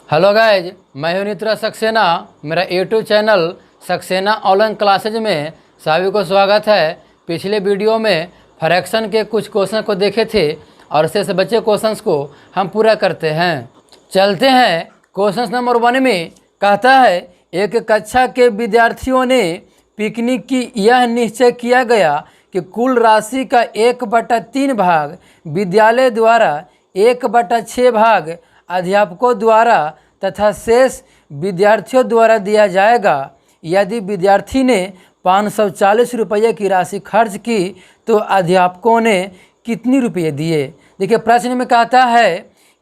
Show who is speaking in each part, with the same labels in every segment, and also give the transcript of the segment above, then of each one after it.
Speaker 1: Hello guys, मैं हूं नित्रा सक्सेना। मेरा YouTube channel Saxena online classes में सभी को स्वागत है। पिछले वीडियो में फ्रैक्शन के कुछ क्वेश्चन को देखे थे और शेष बचे क्वेश्चंस को हम पूरा करते हैं। चलते हैं क्वेश्चन नंबर 1 में। कहता है, एक कक्षा के विद्यार्थियों ने पिकनिक की यह निश्चय किया गया कि कुल राशि का 1/3 भाग विद्यालय द्वारा, 1/6 भाग अध्यापकों द्वारा तथा शेष विद्यार्थियों द्वारा दिया जाएगा। यदि विद्यार्थी ने 540 रुपये की राशि खर्च की तो अध्यापकों ने कितनी रुपये दिए। देखिए, प्रश्न में कहता है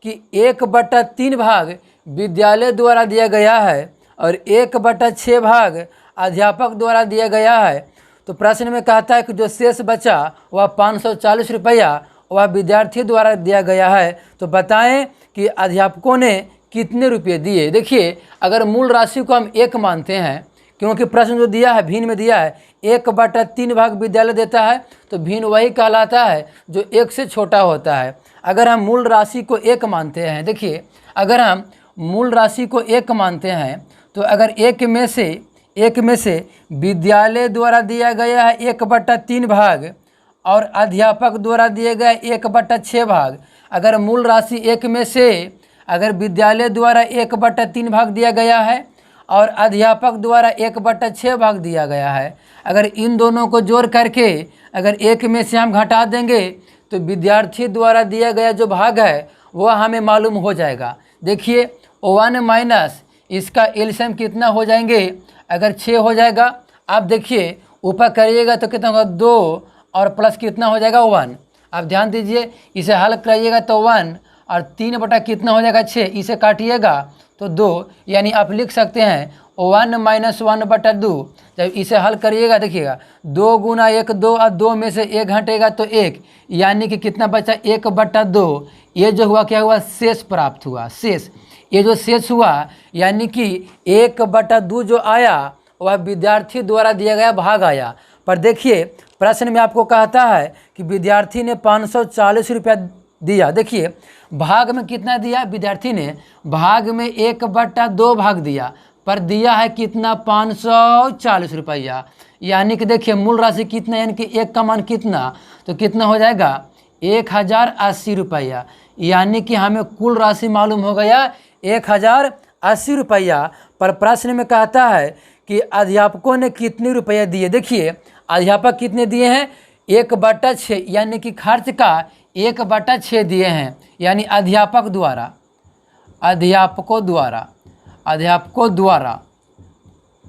Speaker 1: कि 1/3 भाग विद्यालय द्वारा दिया गया है और 1/6 भाग अध्यापक द्वारा दिया गया है। तो प्रश्न में कहता है कि जो शेष बचा वह 540 रुपया वह विद्यार्थी द्वारा दिया गया है। तो बताएं कि अध्यापकों ने कितने रुपये दिए। देखिए, अगर मूल राशि को हम 1 मानते हैं, क्योंकि प्रश्न जो दिया है भिन्न में दिया है, 1/3 भाग विद्यालय देता है, तो भिन्न वही कहलाता है जो 1 से छोटा होता है। अगर हम मूल राशि को 1 मानते हैं, देखिए अगर हम मूल राशि को 1 मानते हैं तो अगर 1 में से विद्यालय द्वारा दिया गया है 1/3 भाग और अध्यापक द्वारा दिए गए 1/6 भाग। अगर मूल राशि 1 में से अगर विद्यालय द्वारा 1/3 भाग दिया गया है और अध्यापक द्वारा 1/6 भाग दिया गया है, अगर इन दोनों को जोड़ करके अगर 1 में से हम घटा देंगे तो विद्यार्थी द्वारा दिया गया जो भाग है वह हमें मालूम हो जाएगा। देखिए, 1 माइनस इसका एलसीएम कितना हो जाएंगे, अगर 6 हो जाएगा। आप देखिए ऊपर करिएगा तो कितना होगा 2 और प्लस कितना हो जाएगा 1। आप ध्यान दीजिए, इसे हल करिएगा तो 1 और 3 बटा कितना हो जाएगा 6, इसे काटिएगा तो 2, यानी आप लिख सकते हैं 1 - 1/2। जब इसे हल करिएगा देखिएगा 2 गुना 1 2 और 2 में से 1 घटेगा तो 1, यानी कि कितना बचा 1/2। ये जो हुआ क्या हुआ, शेष प्राप्त हुआ। शेष, ये जो शेष हुआ यानी कि 1/2 जो आया वह विद्यार्थी द्वारा दिया गया भाग आया। पर देखिए प्रश्न में आपको कहता है कि विद्यार्थी ने 540 रुपया दिया। देखिए भाग में कितना दिया विद्यार्थी ने, भाग में 1/2 भाग दिया, पर दिया है कितना 540 रुपया। यानी कि देखिए मूल राशि कितना, यानी कि 1 का मान कितना, तो कितना हो जाएगा 1080 रुपया। यानी कि हमें कुल राशि मालूम हो गया 1080 रुपया। पर प्रश्न में कहता है कि अध्यापकों ने कितने रुपये दिए। देखिए अध्यापक कितने दिए हैं 1/6, यानी कि खर्च का 1/6 दिए हैं, यानी अध्यापकों द्वारा।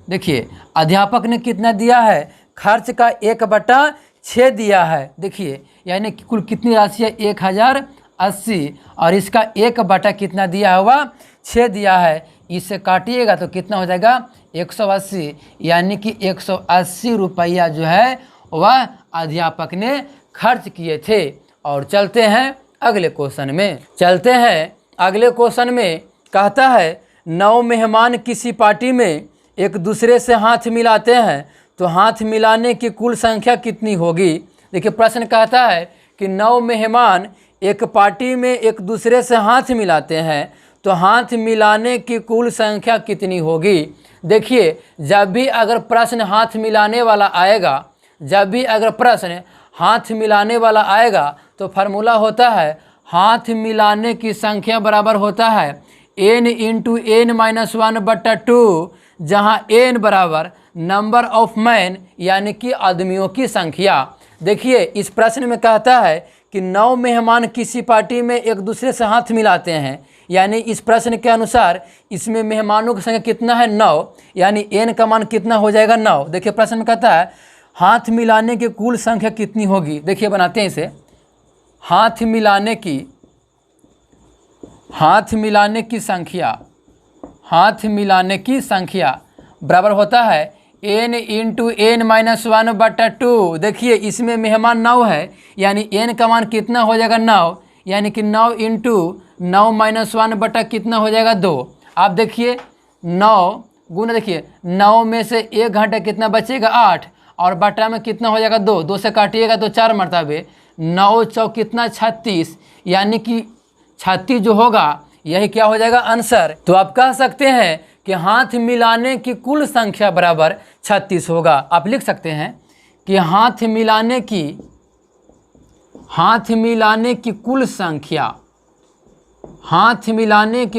Speaker 1: देखिए अध्यापक ने कितना दिया है, खर्च का 1/6 दिया है। देखिए यानी कि कुल कितनी राशि है 1080 और इसका 1 कितना दिया हुआ 6 दिया है। इससे काटिएगा तो कितना हो जाएगा 180, यानी कि 180 रुपया जो है वह अध्यापक ने खर्च किए थे। और चलते हैं अगले क्वेश्चन में। कहता है 9 मेहमान किसी पार्टी में एक दूसरे से हाथ मिलाते हैं तो हाथ मिलाने की कुल संख्या कितनी होगी। देखिए प्रश्न कहता है कि 9 मेहमान एक पार्टी में एक दूसरे से हाथ मिलाते हैं तो हाथ मिलाने की कुल संख्या कितनी होगी। देखिए जब भी अगर प्रश्न हाथ मिलाने वाला आएगा तो फार्मूला होता है हाथ मिलाने की संख्या बराबर होता है n × n-1/2, जहाँ n बराबर नंबर ऑफ मैन, यानी कि आदमियों की संख्या। देखिए इस प्रश्न में कहता है कि 9 मेहमान किसी पार्टी में एक दूसरे से हाथ मिलाते हैं, यानी इस प्रश्न के अनुसार इसमें मेहमानों की संख्या कितना है 9, यानी n का मान कितना हो जाएगा 9। देखिए प्रश्न में कहता है हाथ मिलाने की कुल संख्या कितनी होगी। देखिए बनाते हैं इसे, हाथ मिलाने की संख्या बराबर होता है n × n-1/2। देखिए इसमें मेहमान 9 है, यानी n का मान कितना हो जाएगा 9, यानी कि 9 × 9 - 1 कितना हो जाएगा 2। आप देखिए 9 गुना, देखिए 9 में से 1 घंटा कितना बचेगा 8 और बटा में कितना हो जाएगा 2, 2 से काटिएगा तो 4 मरतबे, 9 चौक कितना 36, यानी कि 36 जो होगा यही क्या हो जाएगा आंसर। तो आप कह सकते हैं कि हाथ मिलाने की कुल संख्या बराबर 36 होगा। आप लिख सकते हैं कि हाथ मिलाने की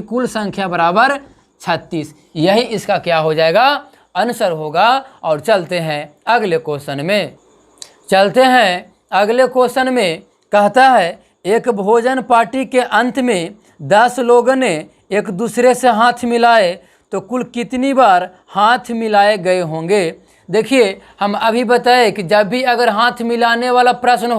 Speaker 1: कुल संख्या बराबर 36, यही इसका क्या हो जाएगा आंसर होगा। और चलते हैं अगले क्वेश्चन में। कहता है एक भोजन पार्टी के अंत में 10 लोगों ने एक दूसरे से हाथ मिलाए तो कुल कितनी बार हाथ मिलाए गए होंगे। देखिए हम अभी बताए कि जब भी अगर हाथ मिलाने वाला प्रश्न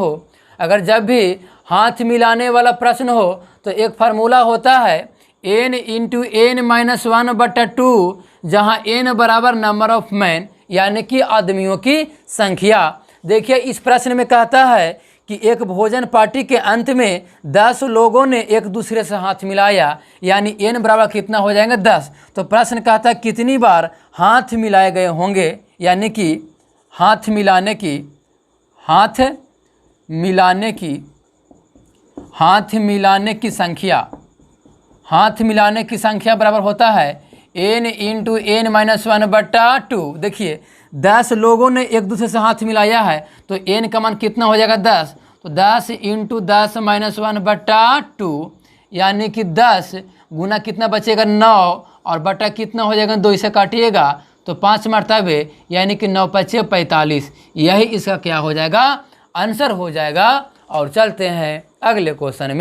Speaker 1: हो, तो एक फार्मूला होता है n इंटू n माइनस 1/2, जहाँ n बराबर नंबर ऑफ मैन यानी कि आदमियों की संख्या। देखिए इस प्रश्न में कहता है कि एक भोजन पार्टी के अंत में 10 लोगों ने एक दूसरे से हाथ मिलाया, यानी n बराबर कितना हो जाएगा 10। तो प्रश्न कहता है कितनी बार हाथ मिलाए गए होंगे, यानी कि हाथ मिलाने की संख्या बराबर होता है n इंटू n माइनस 1/2। देखिए 10 लोगों ने एक दूसरे से हाथ मिलाया है तो n का मान कितना हो जाएगा 10। तो 10 इंटू 10 माइनस 1/2, यानी कि 10 गुना कितना बचेगा 9, और बटा कितना हो जाएगा 2 से काटिएगा तो 5 मरतबे, यानी कि 9 × 5 = 45। यही इसका क्या हो जाएगा आंसर हो जाएगा। और चलते हैं अगले क्वेश्चन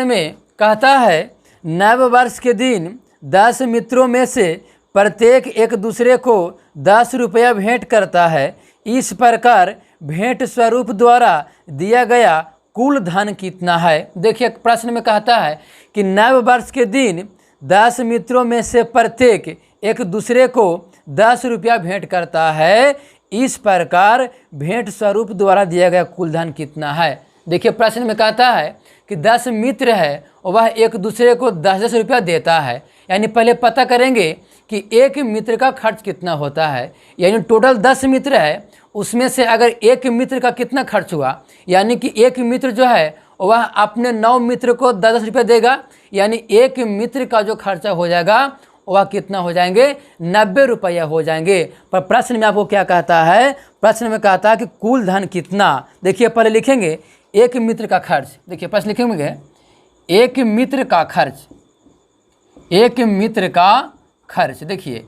Speaker 1: में। कहता है नव वर्ष के दिन 10 मित्रों में से प्रत्येक एक दूसरे को 10 रुपया भेंट करता है। इस प्रकार भेंट स्वरूप द्वारा दिया गया कुल धन कितना है। देखिए प्रश्न में कहता है कि नव वर्ष के दिन 10 मित्रों में से प्रत्येक एक दूसरे को 10 रुपया भेंट करता है। इस प्रकार भेंट स्वरूप द्वारा दिया गया कुल धन कितना है। देखिए प्रश्न में कहता है कि 10 मित्र है और वह एक दूसरे को 10-10 रुपया देता है। यानी पहले पता करेंगे कि एक मित्र का खर्च कितना होता है। यानी टोटल 10 मित्र है, उसमें से अगर एक मित्र का कितना खर्च हुआ, यानी कि एक मित्र जो है वह अपने 9 मित्र को 10-10 रुपया देगा। यानी एक मित्र का जो खर्चा हो जाएगा वह कितना हो जाएंगे 90 रुपया हो जाएंगे। पर प्रश्न में आपको क्या कहता है, प्रश्न में कहता है कि कुल धन कितना। देखिए पहले लिखेंगे एक मित्र का खर्च। देखिए प्रश्न लिखेंगे एक मित्र का खर्च। देखिए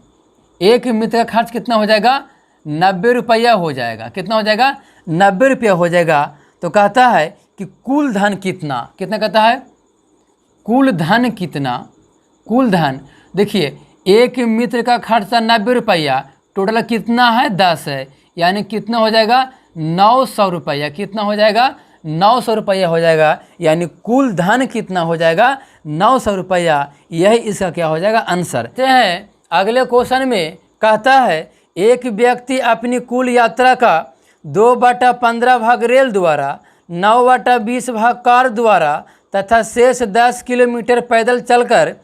Speaker 1: एक मित्र का खर्च कितना हो जाएगा 90 रुपया हो जाएगा। कितना हो जाएगा 90 रुपया हो जाएगा। तो कहता है कि कुल धन कितना कहता है कुल धन। देखिए एक मित्र का खर्चा 90 रुपया, टोटल कितना है 10 है, यानी कितना हो जाएगा 900 रुपया। कितना हो जाएगा 900 रुपया हो जाएगा। यानी कुल धन कितना हो जाएगा 900 रुपया। यही इसका क्या हो जाएगा आंसर। हैं अगले क्वेश्चन में कहता है एक व्यक्ति अपनी कुल यात्रा का 2/15 भाग रेल द्वारा, 9/20 भाग कार द्वारा तथा शेष 10 किलोमीटर पैदल चलकर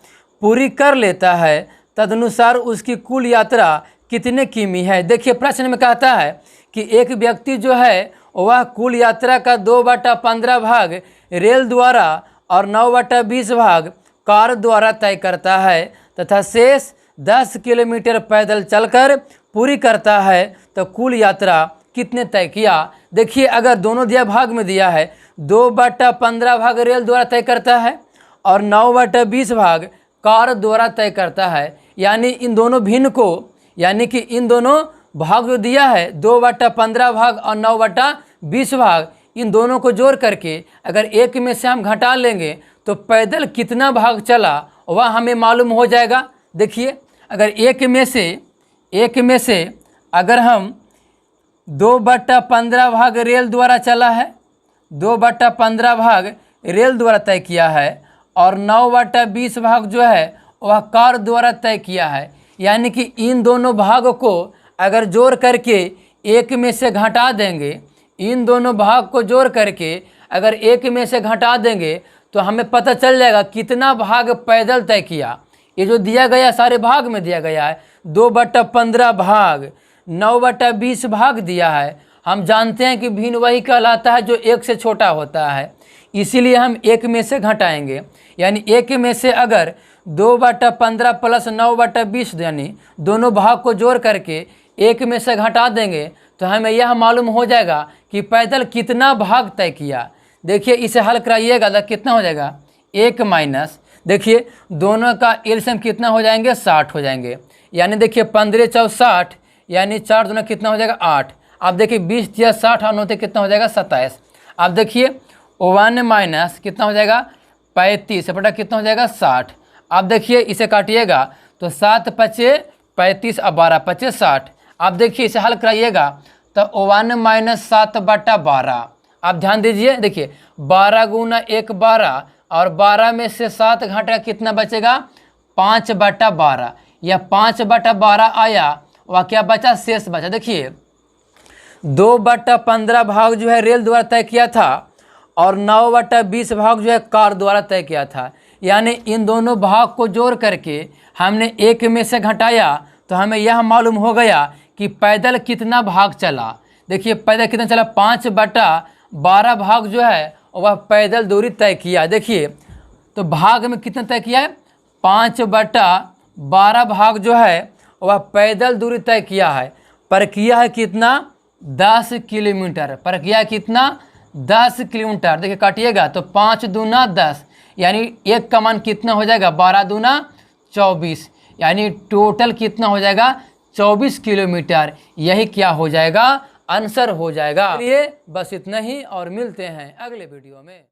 Speaker 1: पूरी कर लेता है। तदनुसार उसकी कुल यात्रा कितने किमी है। देखिए प्रश्न में कहता है कि एक व्यक्ति जो है वह कुल यात्रा का 2/15 भाग रेल द्वारा और 9/20 भाग कार द्वारा तय करता है तथा शेष 10 किलोमीटर पैदल चलकर पूरी करता है। तो कुल यात्रा कितने तय किया। देखिए अगर दोनों दिया भाग में दिया है 2/15 भाग रेल द्वारा तय करता है और 9/20 भाग कार द्वारा तय करता है। यानी इन दोनों भिन्न को, यानी कि इन दोनों भाग जो दिया है 2/15 भाग और 9/20 भाग, इन दोनों को जोड़ करके अगर एक में से हम घटा लेंगे तो पैदल कितना भाग चला वह हमें मालूम हो जाएगा। देखिए अगर एक में से अगर हम 2/15 भाग रेल द्वारा चला है, 2/15 भाग रेल द्वारा तय किया है और 9/20 भाग जो है वह कार द्वारा तय किया है। यानी कि इन दोनों भाग को अगर जोड़ करके एक में से घटा देंगे, इन दोनों भाग को जोड़ करके अगर एक में से घटा देंगे तो हमें पता चल जाएगा कितना भाग पैदल तय किया। ये जो दिया गया सारे भाग में दिया गया है 2/15 भाग, 9/20 भाग दिया है। हम जानते हैं कि भिन्न वही कहलाता है जो एक से छोटा होता है, इसीलिए हम 1 में से घटाएंगे। यानी 1 में से अगर 2/15 प्लस 9/20 यानी दोनों भाग को जोड़ करके 1 में से घटा देंगे तो हमें यह मालूम हो जाएगा कि पैदल कितना भाग तय किया। देखिए इसे हल कराइएगा तो कितना हो जाएगा, 1 माइनस, देखिए दोनों का एलसीएम कितना हो जाएंगे, 60 हो जाएंगे। यानी देखिए 15 चौक 60, यानी 4 दूना कितना हो जाएगा, 8। अब देखिए 20 या 60 और 9 कितना हो जाएगा, 27। अब देखिए 1 माइनस कितना हो जाएगा, 35 बटा कितना हो जाएगा, 60। अब देखिए इसे काटिएगा तो 7 पचे 35 और 12 पचे 60। अब देखिए इसे हल कराइएगा तो 1 माइनस 7/12। आप ध्यान दीजिए, देखिए 12 गुना 1 12 और 12 में से 7 घटा कितना बचेगा, 5/12। यह 5/12 आया, वह क्या बचा, शेष बचा। देखिए 2/15 भाग जो है रेल द्वारा तय किया था और 9/20 भाग जो है कार द्वारा तय किया था। यानी इन दोनों भाग को जोड़ करके हमने 1 में से घटाया तो हमें यह मालूम हो गया कि पैदल कितना भाग चला। देखिए पैदल कितना चला, 5/12 भाग जो है वह पैदल दूरी तय किया। देखिए तो भाग में कितना तय किया है, 5/12 भाग जो है वह पैदल दूरी तय किया है। पर किया है कितना, 10 किलोमीटर। पर किया है कितना, 10 किलोमीटर। देखिए काटिएगा तो 5 दूना 10, यानी 1 का मान कितना हो जाएगा, 12 दूना 24, यानी टोटल कितना हो जाएगा, 24 किलोमीटर। यही क्या हो जाएगा, आंसर हो जाएगा। ये बस इतना ही और मिलते हैं अगले वीडियो में।